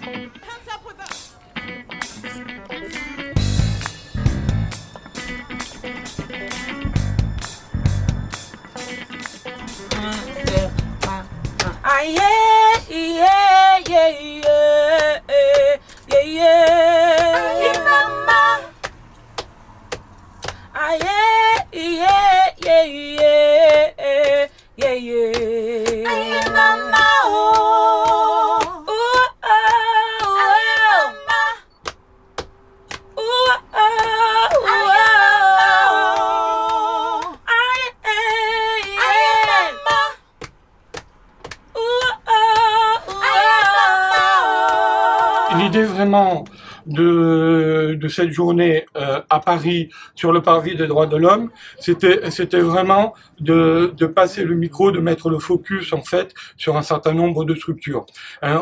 Ah yeah, yeah, yeah, yeah, yeah, yeah. Hey, mama. Ah yeah, yeah, yeah, yeah, yeah, yeah. Hey, mama. Oh, ooh, oh, oh, mama. Ooh, oh, oh, oh. L'idée vraiment de cette journée à Paris sur le parvis des droits de l'homme, c'était vraiment de passer le micro, de mettre le focus en fait sur un certain nombre de structures.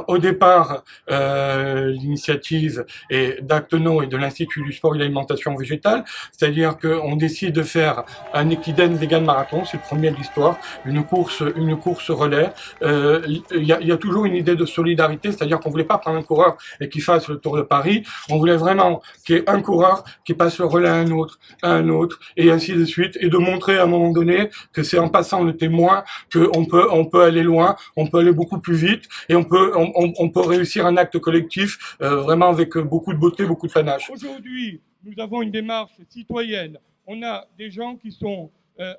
Au départ, l'initiative est d'Actenon et de l'Institut du sport et de l'alimentation végétale, c'est-à-dire qu'on décide de faire un Equiden Vegan Marathon, c'est le premier de l'histoire, une course relais. Il y a toujours une idée de solidarité, c'est-à-dire qu'on voulait pas prendre un coureur et qu'il fasse le Tour de Paris, on voulait vraiment qu'il y ait un coureur qui passe le relais à un autre, et ainsi de suite, et de montrer à un moment donné que c'est en passant le témoin qu'on peut aller loin, on peut aller beaucoup plus vite, et on peut réussir un acte collectif vraiment avec beaucoup de beauté, beaucoup de panache. Aujourd'hui, nous avons une démarche citoyenne. On a des gens qui sont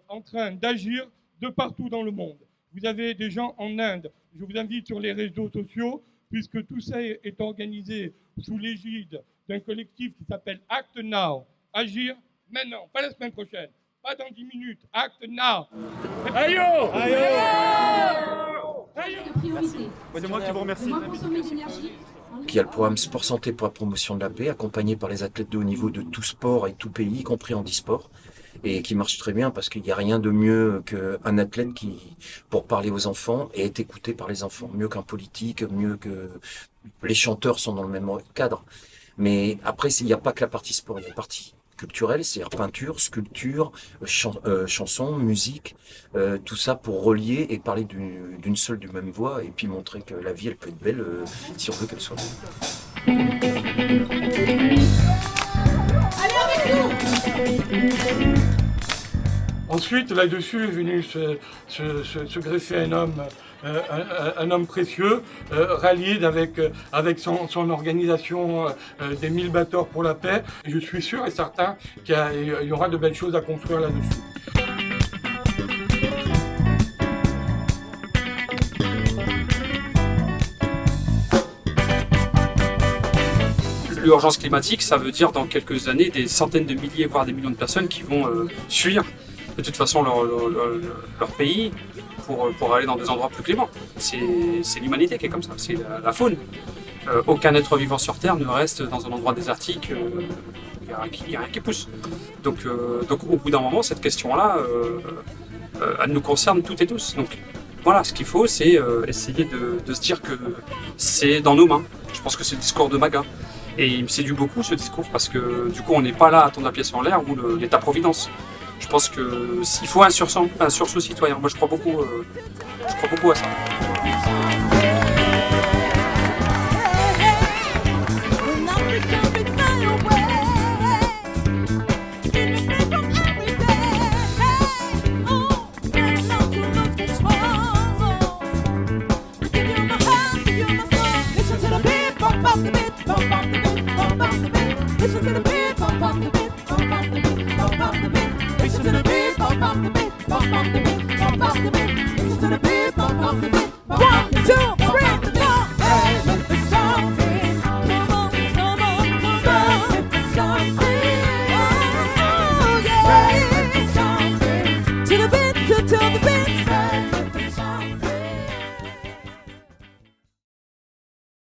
en train d'agir de partout dans le monde. Vous avez des gens en Inde. Je vous invite sur les réseaux sociaux, puisque tout ça est organisé sous l'égide d'un collectif qui s'appelle Act Now. Agir maintenant, pas la semaine prochaine, pas dans 10 minutes. Act Now. Aïe! Aïe! C'est moi qui vous remercie. Puis il y a le programme Sport Santé pour la promotion de la paix, accompagné par les athlètes de haut niveau de tout sport et tout pays, y compris en e-sport, et qui marche très bien parce qu'il n'y a rien de mieux qu'un athlète qui, pour parler aux enfants, et est écouté par les enfants, mieux qu'un politique, mieux que les chanteurs sont dans le même cadre. Mais après, il n'y a pas que la partie sport, il y a une partie culturelle, c'est-à-dire peinture, sculpture, chanson, musique, tout ça pour relier et parler d'une seule, du même voix, et puis montrer que la vie, elle peut être belle si on veut qu'elle soit belle. Allez avec nous! Ensuite, là-dessus est venu se greffer un homme précieux, Khalid avec son organisation des 1000 batteurs pour la paix. Et je suis sûr et certain qu'il y aura de belles choses à construire là-dessus. L'urgence climatique, ça veut dire dans quelques années des centaines de milliers, voire des millions de personnes qui vont fuir de toute façon leur pays pour aller dans des endroits plus cléments. C'est l'humanité qui est comme ça, c'est la faune. Aucun être vivant sur Terre ne reste dans un endroit désertique, il n'y a rien qui pousse. Donc au bout d'un moment, cette question-là, elle nous concerne toutes et tous. Donc voilà, ce qu'il faut, c'est essayer de se dire que c'est dans nos mains. Je pense que c'est le discours de Maga. Et il me séduit beaucoup ce discours parce que du coup on n'est pas là à attendre la pièce en l'air ou l'État-providence. Je pense qu'il faut un sursaut citoyen. Moi je crois beaucoup à ça. Listen to the